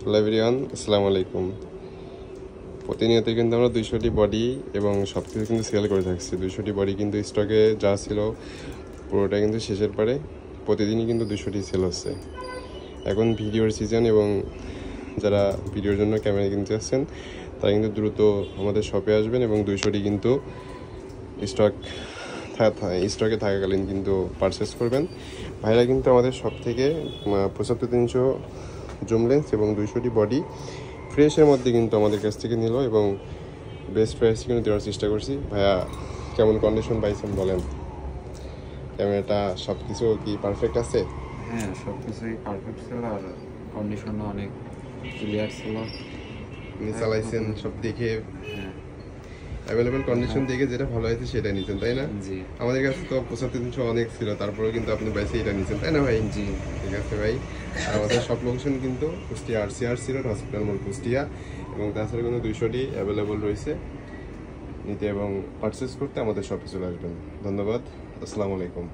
Hello everyone, আসসালামু আলাইকুম। প্রতিনিয়ত কিন্তু আমরা 200টি বডি এবং সব কিছু কিন্তু সেল করে থাকছি। 200টি বডি কিন্তু স্টকে যা ছিল পুরোটা কিন্তু শেষের পারে প্রতিদিনই কিন্তু 200টি সেল হচ্ছে। এখন ভিডিওর সিজন এবং যারা ভিডিওর জন্য ক্যামেরা কিনতে আসছেন তারা কিন্তু দ্রুত আমাদের শপে আসবেন এবং 200টি কিন্তু স্টকে থাকাকালীন কিন্তু পারচেস করবেন। ভাইরা কিন্তু আমাদের শপ থেকে 75-300 জুম লেন্স এবং 200টি বডি ফ্রেশের মধ্যে কিন্তু আমাদের কাছ থেকে নিল এবং বেস্ট প্রাইস কিন্তু দেওয়ার চেষ্টা করছি। ভাইয়া কেমন কন্ডিশন পাইছেন বলেন? ক্যামেরাটা সব কিছু কি পারফেক্ট আছে? হ্যাঁ, সব কিছুই পারফেক্ট ছিল আর কন্ডিশনও অনেক ক্লিয়ার ছিল। আপনি চালাইছেন সব দেখে হ্যাঁ, অ্যাভেলেবেল কন্ডিশন দেখে যেটা ভালো হয়েছে সেটা নিচ্ছেন, তাই না? জি আমাদের কাছে তো 75-300 অনেক ছিল, তারপরেও কিন্তু আপনি বাইসে এটা নিচ্ছেন, তাই না ভাই? জি ঠিক আছে ভাই। আর আমাদের সব লোকেশন কিন্তু কুষ্টিয়া RCR সিলেট হসপিটাল মোড় কুষ্টিয়া, এবং তাছাড়া কিন্তু 200টি অ্যাভেলেবল রয়েছে। নিতে এবং পারচেস করতে আমাদের শপে চলে আসবেন। ধন্যবাদ, আসসালামু আলাইকুম।